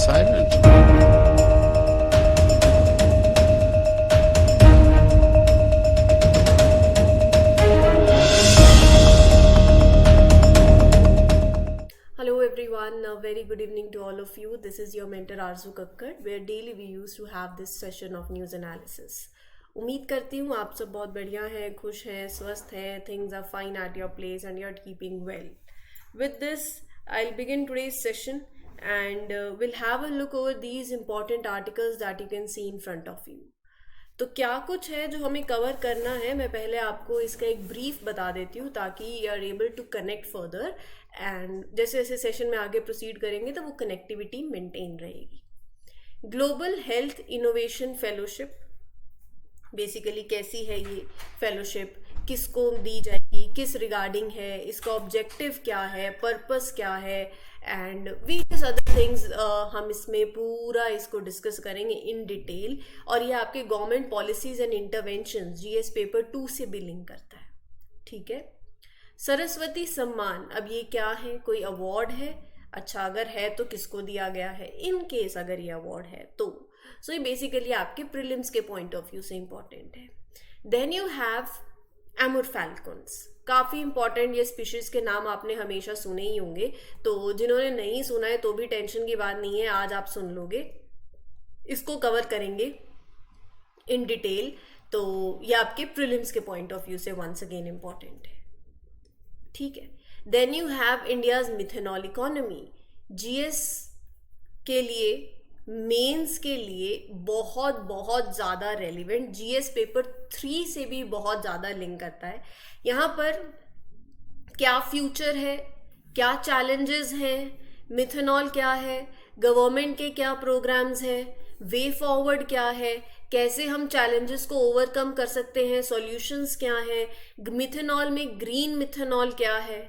silent. Hello everyone, a very good evening to all of you. This is your mentor Arzu Kakkar, where daily we used to have this session of news analysis. उम्मीद करती हूँ आप सब बहुत बढ़िया हैं, खुश हैं, स्वस्थ हैं, things are fine at your place and you're keeping well. With this, I'll begin today's session and we'll have a look over these important articles that you can see in front of you. तो क्या कुछ है जो हमें cover करना है, मैं पहले आपको इसका एक ब्रीफ बता देती हूँ ताकि you are able to connect further and जैसे जैसे सेशन में आगे प्रोसीड करेंगे तो वो कनेक्टिविटी मेंटेन रहेगी. Global health innovation fellowship basically कैसी है ये फेलोशिप, किसको दी जाएगी, किस रिगार्डिंग है, इसका ऑब्जेक्टिव क्या है, पर्पस क्या है एंड वेरियस अदर थिंग्स हम इसमें पूरा इसको डिस्कस करेंगे इन डिटेल. और ये आपके government policies and intervention GS paper 2 से भी लिंक करता है. ठीक है. सरस्वती सम्मान, अब ये क्या है, कोई अवार्ड है? अच्छा, अगर है तो किसको दिया गया है, इन केस अगर ये अवार्ड है तो. सो ये बेसिकली आपके प्रीलिम्स के पॉइंट ऑफ व्यू से इंपॉर्टेंट है. देन यू हैव एमूर फैल्कन्स, काफ़ी इंपॉर्टेंट. ये स्पीशीज के नाम आपने हमेशा सुने ही होंगे, तो जिन्होंने नहीं सुना है तो भी टेंशन की बात नहीं है, आज आप सुन लोगे. इसको कवर करेंगे इन डिटेल. तो ये आपके प्रीलिम्स के पॉइंट ऑफ व्यू से वंस अगेन इंपॉर्टेंट है. ठीक है. Then you have India's methanol economy, GS के लिए, मेंस के लिए बहुत बहुत ज़्यादा रेलिवेंट, जीएस पेपर 3 से भी बहुत ज़्यादा लिंक करता है. यहाँ पर क्या फ्यूचर है, क्या चैलेंजेस हैं, मिथेनॉल क्या है, गवर्नमेंट के क्या प्रोग्राम्स हैं, वे फॉरवर्ड क्या है, कैसे हम चैलेंजेस को ओवरकम कर सकते हैं, सॉल्यूशंस क्या हैं, मिथेनॉल में ग्रीन मिथेनॉल क्या है,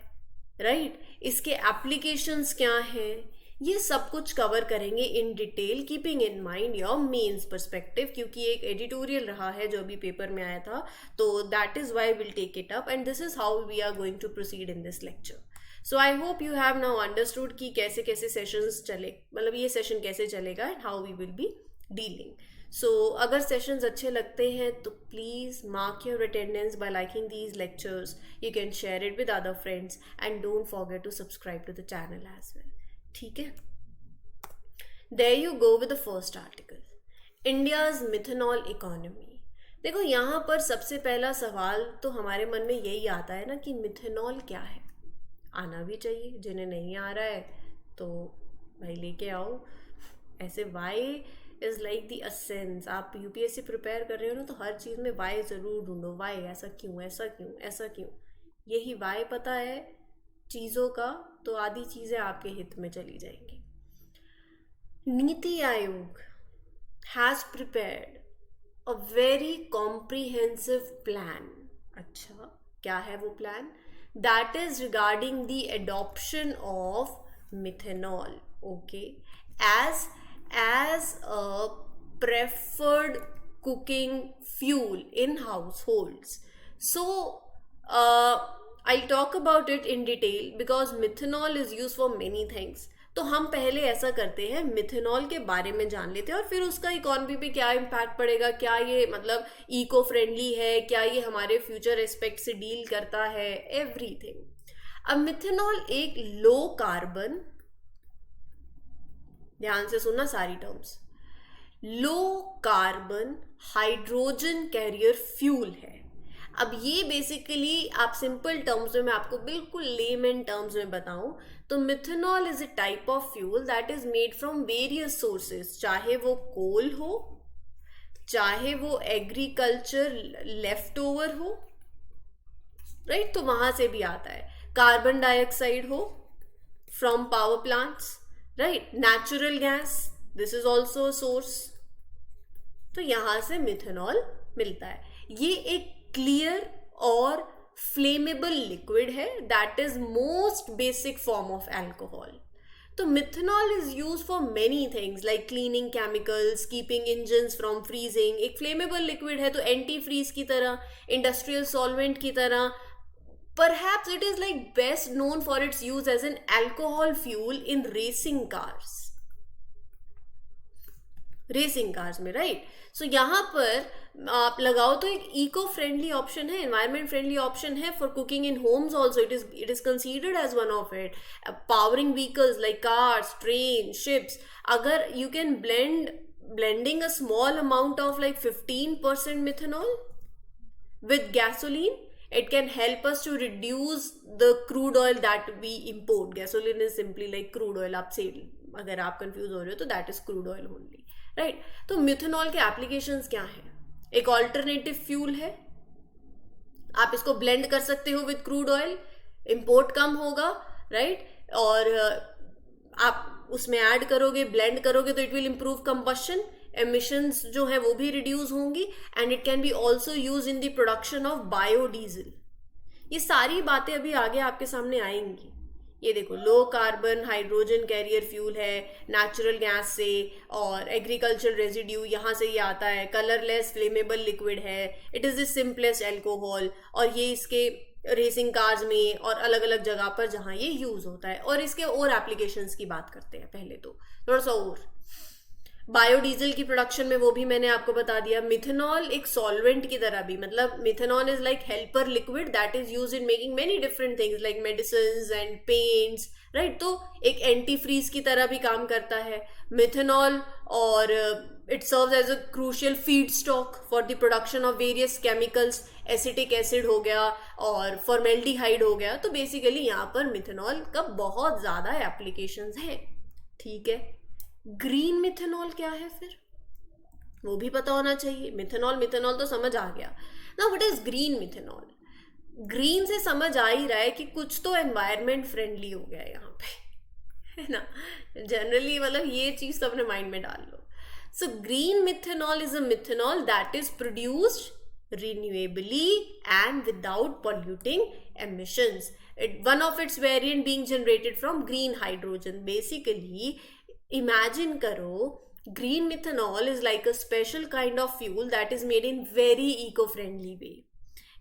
राइट, इसके एप्लीकेशंस क्या हैं, ये सब कुछ कवर करेंगे in detail, keeping in mind your mains perspective, क्योंकि एक एडिटोरियल रहा है जो अभी पेपर में आया था, तो that is why will take it up and this is how we are going to proceed in this lecture. So I hope you have now understood कि कैसे कैसे सेशंस चले, मतलब ये सेशन कैसे चलेगा and how we will be dealing. So अगर sessions अच्छे लगते हैं तो please mark your attendance by liking these lectures. You can share it with other friends and don't forget to subscribe to the channel as well. ठीक है. There you go with the first article, India's methanol economy. देखो, यहाँ पर सबसे पहला सवाल तो हमारे मन में यही आता है ना कि मिथेनॉल क्या है. आना भी चाहिए, जिन्हें नहीं आ रहा है तो भाई लेके आओ. ऐसे why is like the essence. आप यूपीएससी प्रिपेयर कर रहे हो ना, तो हर चीज़ में वाई ज़रूर ढूंढो. वाई, ऐसा क्यों, ऐसा क्यों, ऐसा क्यों. यही वाई पता है चीज़ों का तो आधी चीज़ें आपके हित में चली जाएंगी. NITI Aayog has prepared a very comprehensive plan. अच्छा, क्या है वो plan? That is regarding the adoption of methanol, okay, as a preferred cooking fuel in households. So I'll talk about it in detail because methanol is used for many things. तो हम पहले ऐसा करते हैं, मिथेनॉल के बारे में जान लेते हैं और फिर उसका इकोनॉमी पे क्या इम्पैक्ट पड़ेगा, क्या ये मतलब इको फ्रेंडली है, क्या ये हमारे फ्यूचर एस्पेक्ट से डील करता है, एवरीथिंग. अब मिथेनॉल एक लो कार्बन, ध्यान से सुनना सारी terms, low carbon hydrogen carrier fuel है. अब ये बेसिकली आप सिंपल टर्म्स में, मैं आपको बिल्कुल लेमन टर्म्स में बताऊं तो methanol is a type of fuel that is made from various sources, चाहे वो कोल हो, चाहे वो एग्रीकल्चर लेफ्ट ओवर हो, राइट, तो वहां से भी आता है. कार्बन डाइऑक्साइड हो from power plants, right, natural gas, this is also source. तो यहां से मिथेनॉल मिलता है. ये एक क्लियर और फ्लेमेबल लिक्विड है, that is most basic form of alcohol. तो methanol is use for many things like cleaning chemicals, keeping engines from freezing. एक फ्लेमेबल लिक्विड है तो एंटी फ्रीज की तरह, इंडस्ट्रियल सॉल्वेंट की तरह. Perhaps it is like best known for its use as an alcohol fuel in racing cars. Racing cars में, right. So यहाँ पर आप लगाओ तो एक इको फ्रेंडली ऑप्शन है, एनवायरमेंट फ्रेंडली ऑप्शन है for cooking in homes also, it is considered as one of it. Powering vehicles like cars, train, ships, अगर you can blending a small amount of like 15% methanol with gasoline, it can help us to reduce the crude oil that we import. Gasoline is simply like crude oil, आप से अगर आप confuse हो रहे हो तो that is crude oil only, right. तो methanol के एप्लीकेशंस क्या हैं? एक ऑल्टरनेटिव फ्यूल है, आप इसको ब्लेंड कर सकते हो विद क्रूड ऑयल, इंपोर्ट कम होगा, राइट। और आप उसमें ऐड करोगे, ब्लेंड करोगे तो it will improve combustion, emissions जो है वो भी रिड्यूस होंगी, and it can be also use in the production of biodiesel. ये सारी बातें अभी आगे आपके सामने आएंगी। ये देखो, low carbon hydrogen carrier fuel है नेचुरल गैस से, और एग्रीकल्चर रेजिड्यू यहाँ से ये आता है, कलरलेस फ्लेमेबल लिक्विड है, it is the simplest alcohol, और ये इसके रेसिंग कार्स में और अलग अलग जगह पर जहाँ ये यूज होता है। और इसके और एप्लीकेशंस की बात करते हैं पहले तो थोड़ा सा और। बायोडीजल की प्रोडक्शन में वो भी मैंने आपको बता दिया। मिथेनॉल एक सॉल्वेंट की तरह भी, मतलब methanol is like helper liquid that is use in making many different things like medicines and paints, right. तो एक एंटी फ्रीज की तरह भी काम करता है मिथेनॉल, और it serves as a crucial feedstock for the production of various chemicals, acetic acid हो गया और फॉर्मेल्डिहाइड हो गया। तो बेसिकली यहाँ पर मिथेनॉल का बहुत ज्यादा एप्लीकेशंस है, ठीक है। ग्रीन मिथेनॉल क्या है फिर, वो भी पता होना चाहिए। मिथेनॉल तो समझ आ गया ना, what is green methanol? Green से समझ आ ही रहा है कि कुछ तो एनवायरमेंट फ्रेंडली हो गया यहाँ पे, है ना। जनरली मतलब ये चीज तो अपने माइंड में डाल लो। So green methanol is a methanol that is produced renewably and without polluting emissions. One of its variant being generated from green hydrogen. Basically, imagine karo, green methanol is like a special kind of fuel that is made in very eco-friendly way.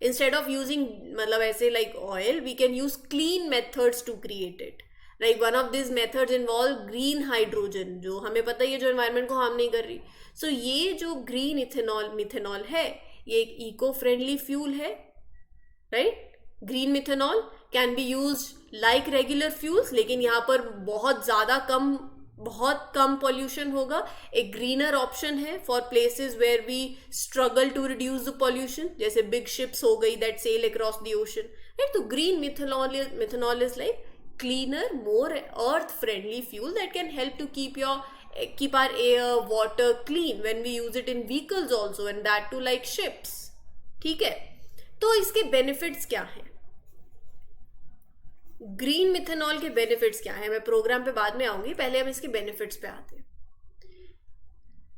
Instead of using मतलब ऐसे like oil, we can use clean methods to create it. Like one of these methods involve green hydrogen, जो हमें पता है जो environment को harm नहीं कर रही. So ये जो green मिथेनॉल है, ये एक इको फ्रेंडली फ्यूल है, right. Green methanol can be use like regular fuels, लेकिन यहाँ पर बहुत कम पॉल्यूशन होगा। एक ग्रीनर ऑप्शन है for places where we struggle to reduce the pollution, जैसे बिग शिप्स हो गई that sail across the ocean, right. तो green methanol is like cleaner, more earth friendly fuel that can help to keep our air, water clean when we use it in vehicles also, and that too like ships, ठीक है। तो इसके benefits क्या हैं? Green methanol के benefits क्या है, मैं प्रोग्राम पे बाद में आऊंगी, पहले हम इसके बेनिफिट्स पे आते हैं।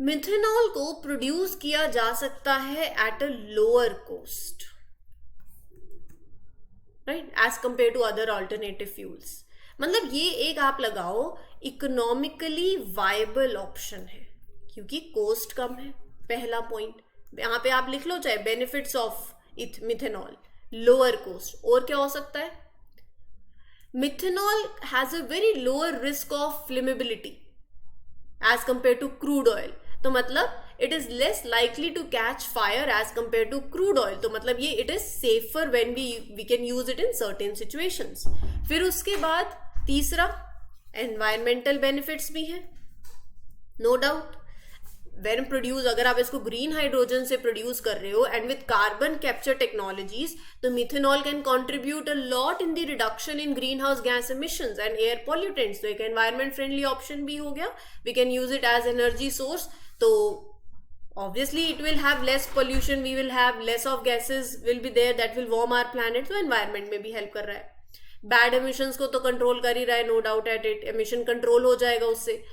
मिथेनॉल को प्रोड्यूस किया जा सकता है at a lower cost, right, as compare to other alternative fuels. मतलब ये एक आप लगाओ इकोनॉमिकली वायबल ऑप्शन है, क्योंकि कॉस्ट कम है, पहला पॉइंट। यहाँ पे आप लिख लो चाहे benefits of methanol, lower cost. और क्या हो सकता है? Methanol has a very lower risk of flammability as compare to crude oil. तो मतलब it is less likely to catch fire as compare to crude oil. तो मतलब ये it is safer when we can use it in certain situations. फिर उसके बाद तीसरा, environmental benefits भी है, नो डाउट। वेन प्रोड्यूस, अगर आप इसको ग्रीन हाइड्रोजन से प्रोड्यूस कर रहे हो and with carbon capture technologies, तो methanol can contribute a lot in the reduction in greenhouse gas emissions and air pollutants. तो एक एनवायरमेंट फ्रेंडली ऑप्शन भी हो गया। We can use it as energy source, तो obviously it will have less pollution, we will have less of gases will be there that will warm our planet, so environment में भी help कर रहा है। bad emissions को तो control कर ही रहा है, no doubt at it, emission control हो जाएगा उससे।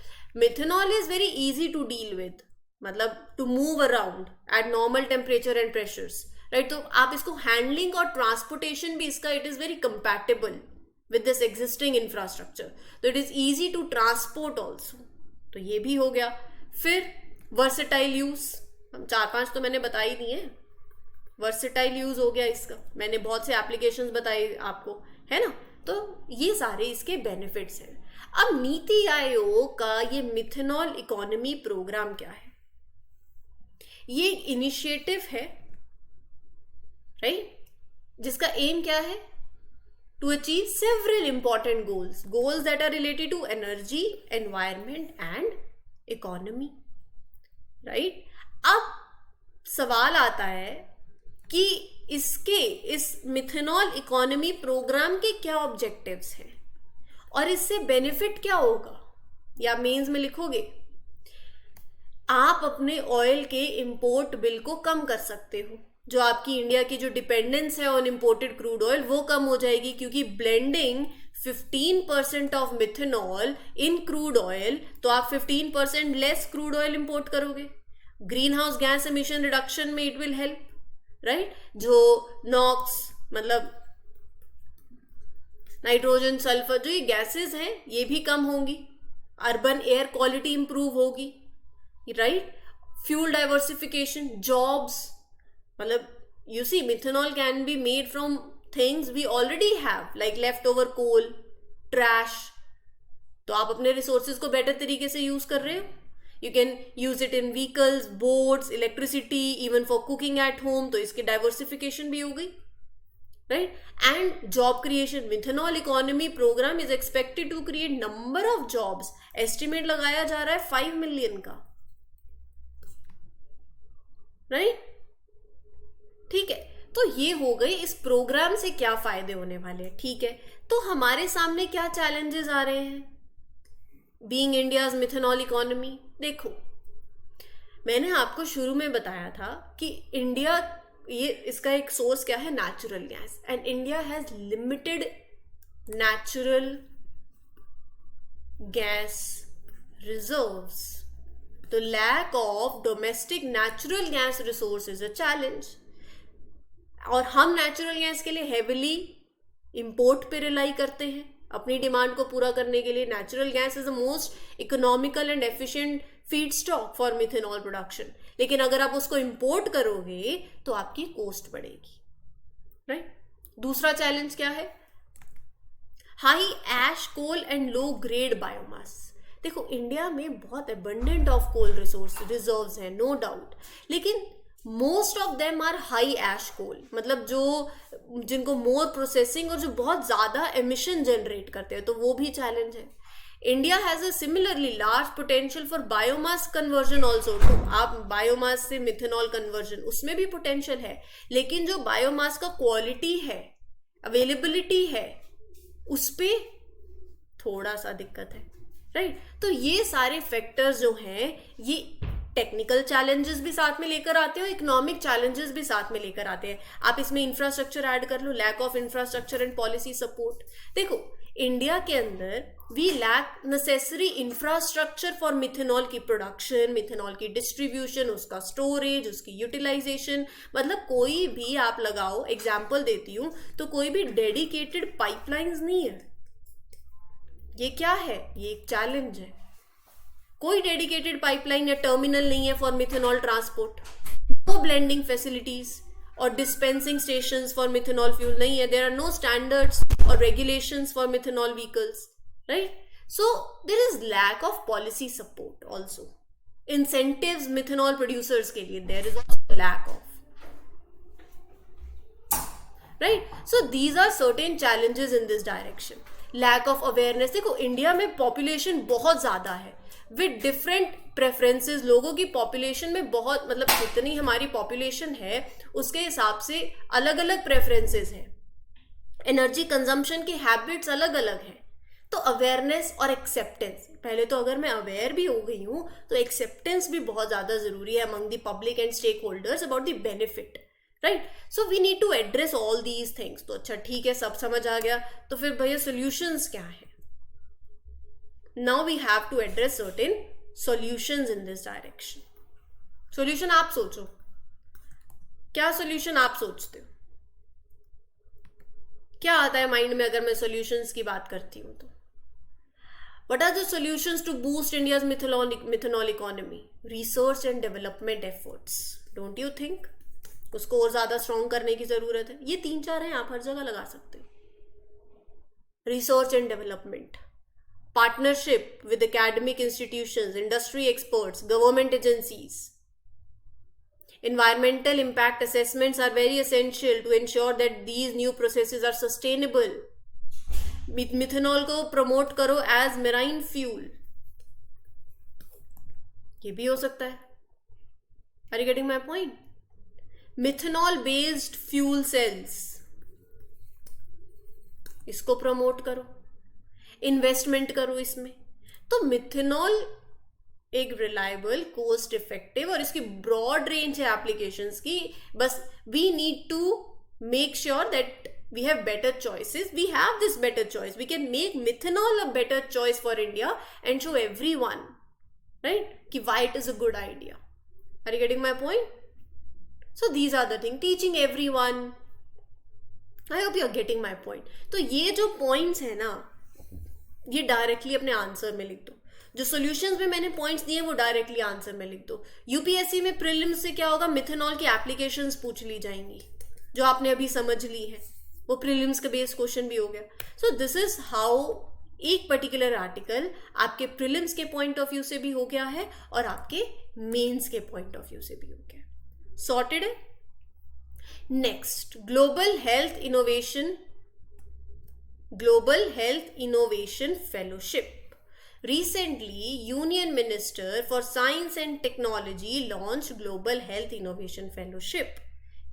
methanol is very easy to deal with, मतलब to move around at normal temperature and pressures, right। तो आप इसको handling और transportation भी इसका it is very compatible with this existing infrastructure, तो it is easy to transport also, तो ये भी हो गया। फिर वर्सेटाइल यूज, हम 4-5 तो मैंने बता ही दिए। वर्सेटाइल यूज हो गया इसका, मैंने बहुत से एप्लीकेशंस बताए आपको, है ना। तो ये सारे इसके बेनिफिट्स हैं। अब नीति आयोग का ये मिथेनॉल इकोनॉमी प्रोग्राम क्या है? ये इनिशिएटिव है, राइट, जिसका एम क्या है? To achieve several important goals that are related to energy, environment and economy, right. अब सवाल आता है कि इस मिथेनॉल इकोनॉमी प्रोग्राम के क्या ऑब्जेक्टिव्स हैं और इससे बेनिफिट क्या होगा? या मेंस में लिखोगे, आप अपने ऑयल के इंपोर्ट बिल को कम कर सकते हो। जो आपकी इंडिया की जो डिपेंडेंस है ऑन इंपोर्टेड क्रूड ऑयल वो कम हो जाएगी, क्योंकि blending 15% of methanol in crude oil, तो आप 15% लेस क्रूड ऑयल इंपोर्ट करोगे। Green house gas emission reduction में इट विल हेल्प, राइट। जो नॉक्स मतलब नाइट्रोजन, सल्फर, जो ये गैसेस हैं ये भी कम होंगी, अर्बन एयर क्वालिटी इंप्रूव होगी, राइट। फ्यूल डाइवर्सिफिकेशन, जॉब्स, मतलब you see methanol can be made from things we already have like leftover coal, trash, तो आप अपने रिसोर्सेज को बेटर तरीके से यूज कर रहे हो। You can use it in vehicles, boats, electricity, even for cooking at home, तो इसकी डाइवर्सिफिकेशन भी हो गई, right. And job creation, methanol economy programme is expected to create number of jobs, estimate लगाया जा रहा है 5 मिलियन का, राइट। ठीक है, तो ये हो गई इस प्रोग्राम से क्या फायदे होने वाले हैं। ठीक है, तो हमारे सामने क्या चैलेंजेस आ रहे हैं बीइंग इंडियाज मिथेनॉल इकोनॉमी? देखो, मैंने आपको शुरू में बताया था कि इंडिया, ये इसका एक सोर्स क्या है? Natural gas, and India has limited natural gas reserves. तो lack of domestic natural gas resource is a challenge, और हम नेचुरल गैस के लिए हेविली इंपोर्ट पे रिलाई करते हैं अपनी डिमांड को पूरा करने के लिए। Natural gas is the most economical and efficient feed stock for methanol production, लेकिन अगर आप उसको इंपोर्ट करोगे तो आपकी कॉस्ट बढ़ेगी, राइट। दूसरा चैलेंज क्या है? High ash coal and low grade biomass. देखो, इंडिया में बहुत abundant of coal resource reserves हैं, नो डाउट, लेकिन most of them are high ash coal, मतलब जिनको मोर प्रोसेसिंग और जो बहुत ज्यादा एमिशन जनरेट करते हैं, तो वो भी चैलेंज है। India has a similarly large potential for biomass conversion also, तो आप बायोमास से मिथेनॉल कन्वर्जन, उसमें भी पोटेंशियल है, लेकिन जो बायोमास का क्वालिटी है, अवेलेबिलिटी है, उस पर थोड़ा सा दिक्कत है, राइट। तो ये सारे फैक्टर्स जो हैं ये टेक्निकल चैलेंजेस भी साथ में लेकर आते हैं, इकोनॉमिक चैलेंजेस भी साथ में लेकर आते हैं। आप इसमें इंफ्रास्ट्रक्चर ऐड कर लो, lack of infrastructure and policy support. देखो, इंडिया के अंदर we lack necessary infrastructure for methanol की प्रोडक्शन, मिथेनॉल की डिस्ट्रीब्यूशन, उसका स्टोरेज, उसकी यूटिलाइजेशन, मतलब कोई भी आप लगाओ, एग्जाम्पल देती हूँ, तो कोई भी डेडिकेटेड पाइपलाइंस नहीं है। ये क्या है? ये एक चैलेंज है। कोई डेडिकेटेड पाइपलाइन या टर्मिनल नहीं है for methanol transport, no blending facilities और dispensing stations for methanol fuel नहीं है, देयर आर नो स्टैंडर्ड्स और regulations for methanol vehicles, right. So there is lack of policy support also, incentives methanol producers के लिए there is also lack of, right. So these are certain challenges in this direction. Lack of awareness, देखो India में population बहुत ज्यादा है with different preferences, लोगों की population में बहुत, मतलब जितनी हमारी पॉपुलेशन है उसके हिसाब से अलग अलग प्रेफरेंसेस हैं, एनर्जी कंजम्पशन की हैबिट्स अलग अलग हैं। तो अवेयरनेस और एक्सेप्टेंस, पहले तो अगर मैं अवेयर भी हो गई हूँ तो एक्सेप्टेंस भी बहुत ज़्यादा ज़रूरी है among the public and stakeholders about the benefit, right. So we need to address all these things. तो अच्छा ठीक है, सब समझ आ गया, तो फिर भैया सोल्यूशंस क्या है? Now we have to address certain solutions in this direction. Solution आप सोचो, क्या solution आप सोचते हो? क्या आता है माइंड में अगर मैं solutions की बात करती हूँ तो? What are the solutions to boost India's methanol economy? Research and development efforts. Don't you think? उसको और ज्यादा स्ट्रॉन्ग करने की जरूरत है। ये 3-4 हैं, आप हर जगह लगा सकते हो। research and development, partnership with academic institutions, industry experts, government agencies. Environmental impact assessments are very essential to ensure that these new processes are sustainable. Methanol को प्रमोट करो एज मेराइन फ्यूल, ये भी हो सकता है. Are you getting my point? Methanol based fuel cells, इसको promote करो, investment करो इसमें. तो मिथेनॉल एक रिलायबल, कोस्ट इफेक्टिव और इसकी ब्रॉड रेंज है एप्लीकेशंस की. बस we need to make sure that we have better choices. We have this better choice. We can make methanol a better choice for India and show everyone, right, ki why it is a good idea. Are you getting my point? So these are the things. Teaching everyone. I hope you are getting my point. तो ये जो points है ना, ये directly अपने answer में लिख दो. जो solutions में मैंने points दिए वो directly answer में लिख दो. UPSC में prelims से क्या होगा, मिथेनॉल की applications पूछ ली जाएंगी जो आपने अभी समझ ली है, वो प्रीलिम्स का बेस्ड क्वेश्चन भी हो गया. सो दिस इज हाउ एक पर्टिकुलर आर्टिकल आपके प्रीलिम्स के पॉइंट ऑफ व्यू से भी हो गया है और आपके मेंस के पॉइंट ऑफ व्यू से भी हो गया. सॉर्टेड है. Next, global health innovation fellowship. Recently, Union Minister for Science and Technology launched Global Health Innovation Fellowship.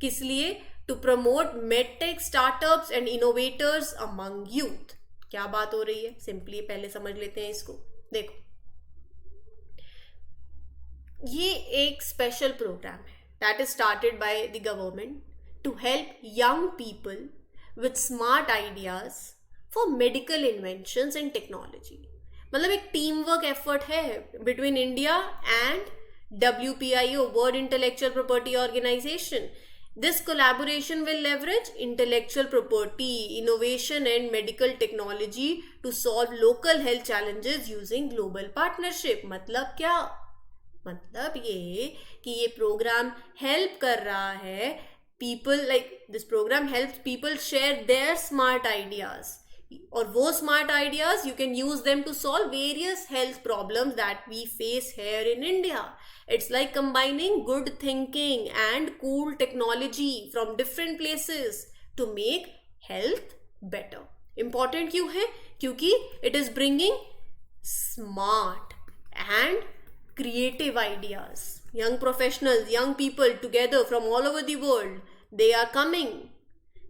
किस लिए? To promote medtech startups and innovators among youth. क्या बात हो रही है? सिंपली पहले समझ लेते हैं इसको. देखो, ये एक स्पेशल प्रोग्राम है that is started by the government to help young people with smart ideas for medical inventions and technology. मतलब एक टीम वर्क एफर्ट है between India and WPIO, world intellectual property organisation. This collaboration will leverage intellectual property, innovation and medical technology to solve local health challenges using global partnership. मतलब क्या? मतलब ये कि ये programme help कर रहा है people, like this program helps people share their smart ideas. और वो smart ideas you can use them to solve various health problems that we face here in India. It's like combining good thinking and cool technology from different places to make health better. Important क्यों है? क्योंकि it is bringing smart and creative ideas. Young professionals, young people together from all over the world, they are coming.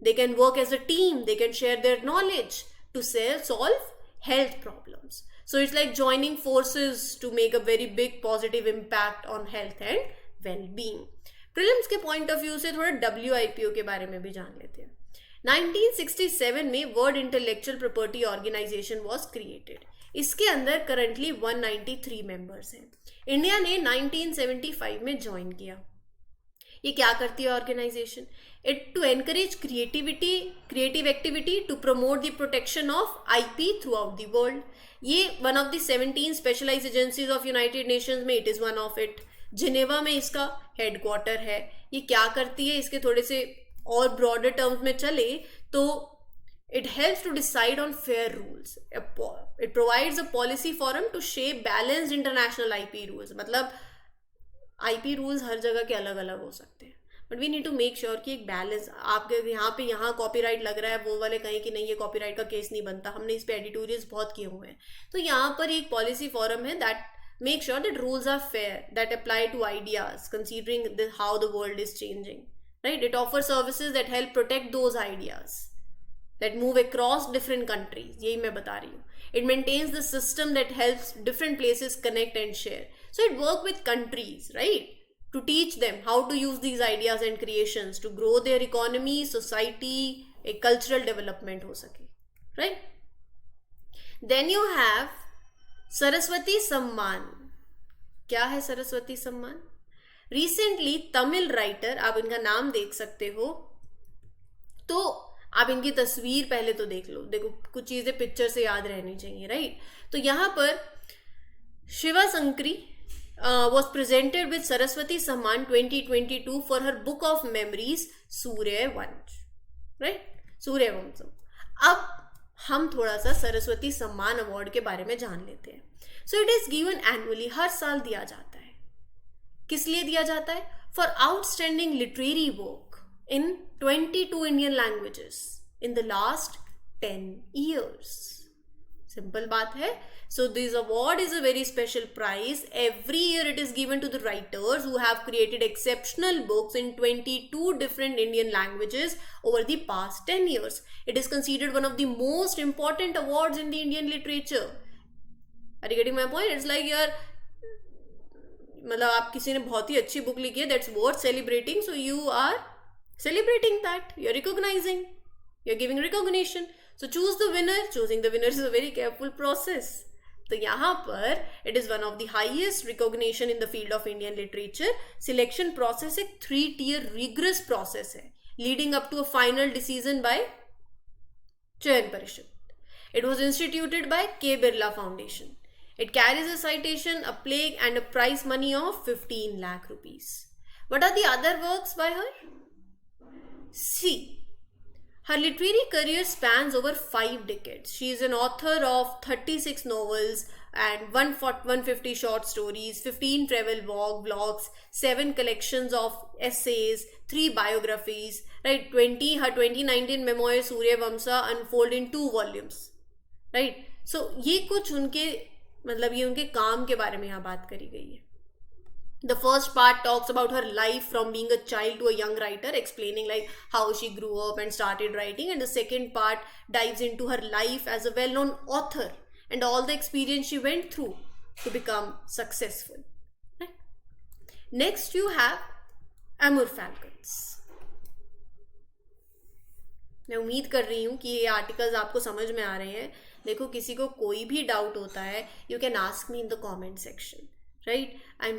They can work as a team. They can share their knowledge to solve health problems. So it's like joining forces to make a very big positive impact on health and well-being. Prelims के point of view से थोड़ा WIPO के बारे में भी जान लेते हैं. 1967 में world intellectual property organisation was created. इसके अंदर करंटली 193 मेंबर्स हैं. इंडिया ने 1975 में ज्वाइन किया. ये क्या करती है organization? It to encourage creative activity to promote the protection of IP throughout the world. ये one of the 17 specialized agencies of United Nations में it is one of it. Geneva में इसका headquarter है. ये क्या करती है, इसके थोड़े से और ब्रॉडर टर्म्स में चले तो it helps to decide on fair rules. It provides a policy forum to shape balanced international IP rules. मतलब IP rules हर जगह के अलग अलग हो सकते हैं, but we need to make sure कि एक बैलेंस. आपके यहाँ कॉपीराइट लग रहा है, वो वाले कहीं कि नहीं ये कॉपीराइट का केस नहीं बनता. हमने इस पे एडिटोरियल्स बहुत किए हुए हैं. तो यहाँ पर एक पॉलिसी फोरम है that make sure that rules are fair, that apply to ideas considering how the world is changing. Right? It offer services that help protect those ideas that move across different countries. यही मैं बता रही हूँ. It maintains the system that helps different places connect and share. So it works with countries, right? To teach them how to use these ideas and creations to grow their economy, society, a cultural development हो सके, right? Then you have Saraswati सम्मान. क्या है सरस्वती सम्मान? Recently Tamil writer, आप इनका नाम देख सकते हो, तो आप इनकी तस्वीर पहले तो देख लो. देखो कुछ चीजें पिक्चर से याद रहनी चाहिए, राइट? तो यहाँ पर शिवा संकरी वॉज प्रेजेंटेड विद सरस्वती सम्मान 2022 for her book of memories Suryavansh, right? Sooryavansham. अब हम थोड़ा सा सरस्वती सम्मान अवार्ड के बारे में जान लेते हैं. So it is given annually, हर साल दिया जाता है. किस लिए दिया जाता है? For outstanding literary work in 22 Indian languages in the last 10 years. Simple बात है. So this award is a very special prize. Every year it is given to the writers who have created exceptional books in 22 different Indian languages over the past 10 years. It is considered one of the most important awards in the Indian literature. Are you getting my point? It's like यार मतलब आप किसी ने बहुत ही अच्छी book लिखी है, that's worth celebrating, so you are celebrating that. You're recognizing. You're giving recognition. So choose the winner. Choosing the winner is a very careful process. तो यहाँ पर it is one of the highest recognition in the field of Indian literature. Selection process एक 3-tier rigorous process है, leading up to a final decision by Chayan Parishad. It was instituted by K Birla foundation. It carries a citation, a plaque and a prize money of 15 lakh rupees. What are the other works by her? See, her literary career spans over 5 decades. She is an author of 36 novels and 150 short stories, 15 travel vlogs, 7 collections of essays, 3 biographies, right? Her 2019 memoir Suryavamsa unfold in 2 volumes, right? So ये कुछ उनके मतलब ये उनके काम के बारे में यहाँ बात करी गई है. The first part talks about her life from being a child to a young writer, explaining like how she grew up and started writing, and the second part dives into her life as a well-known author and all the experience she went through to become successful. Right? Next you have Amur Falcons. मैं उम्मीद कर रही हूँ कि ये articles आपको समझ में आ रहे हैं. देखो, किसी को कोई भी डाउट होता है, you can ask me in the comment section. Right? I'm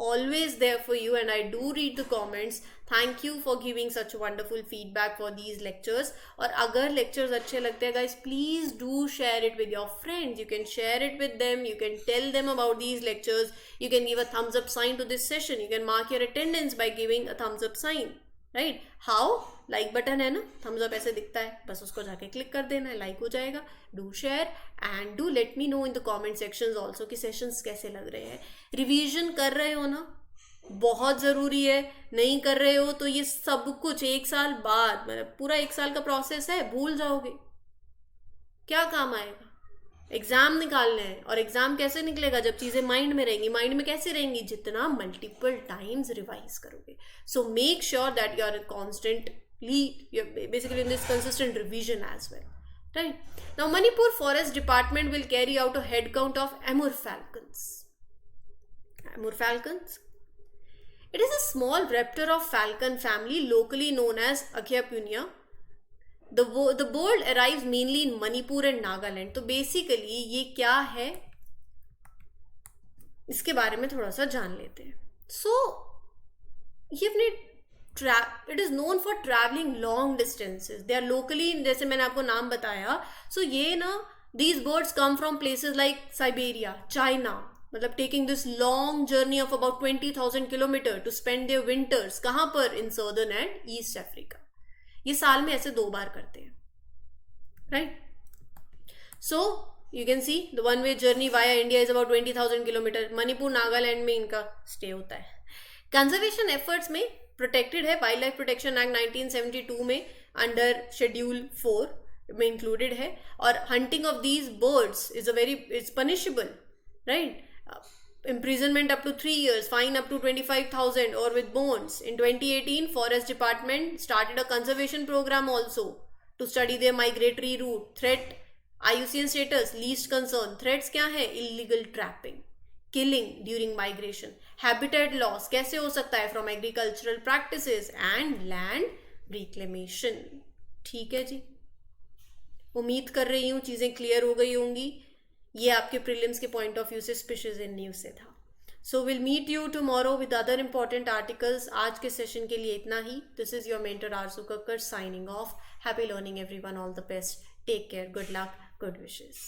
always there for you and I do read the comments. Thank you for giving such wonderful feedback for these lectures. और अगर lectures अच्छे लगते हैं guys, please do share it with your friends. You can share it with them. You can tell them about these lectures. You can give a thumbs up sign to this session. You can mark your attendance by giving a thumbs up sign. Right? How? Like button है ना, Thums up ऐसे दिखता है, बस उसको जाके click कर देना है, लाइक हो जाएगा. Do share and do let me know in the comment sections also कि सेशंस कैसे लग रहे हैं. रिवीजन कर रहे हो ना, बहुत ज़रूरी है. नहीं कर रहे हो तो ये सब कुछ 1 साल बाद, मतलब पूरा 1 साल का प्रोसेस है, भूल जाओगे. क्या काम आएगा? एग्जाम निकालने हैं, और एग्जाम कैसे निकलेगा? जब चीज़ें माइंड में रहेंगी. माइंड में कैसे रहेंगी? जितना मल्टीपल टाइम्स रिवाइज करोगे. So make sure that you are constantly, basically in this consistent revision as well. Right? Now Manipur Forest Department will carry out a head count of Amur falcons. Amur falcons? It is a small raptor of falcon family locally known as Achaepunia. The bird arrives mainly in Manipur and Nagaland. तो basically ये क्या है, इसके बारे में थोड़ा सा जान लेते हैं. सो ये अपने it is known for travelling long distances. They are locally, जैसे मैंने आपको नाम बताया. सो ये ना, these birds come from places like Siberia, China, मतलब taking this long journey of about 20,000 kilometre to spend their winters. कहाँ पर? In southern and east Africa. ये साल में ऐसे 2 बार करते हैं. Right? So you can see the one way journey via India is about 20,000 kilometre. Manipur, Nagaland में इनका स्टे होता है. कंजर्वेशन एफर्ट्स में प्रोटेक्टेड है. वाइल्ड लाइफ प्रोटेक्शन एक्ट 1972 में अंडर शेड्यूल 4 में इंक्लूडेड है. और hunting of these birds is punishable. Right? Imprisonment up to 3 years, fine up to 25,000 or with bonds. In 2018, Forest Department started a conservation program also to study their migratory route, threat, IUCN status, least concern. Threats क्या है? Illegal trapping, killing during migration, habitat loss कैसे हो सकता है from agricultural practices and land reclamation. ठीक है जी, उम्मीद कर रही हूँ चीज़ें क्लियर हो गई होंगी. ये आपके प्रीलिम्स के पॉइंट ऑफ व्यू से स्पीशीज इन न्यूज से था. So will meet you tomorrow with other important articles. आज के सेशन के लिए इतना ही. This is your mentor Aarzoo Kakkar signing off. Happy learning everyone. All the best. Take care. Good luck. Good wishes.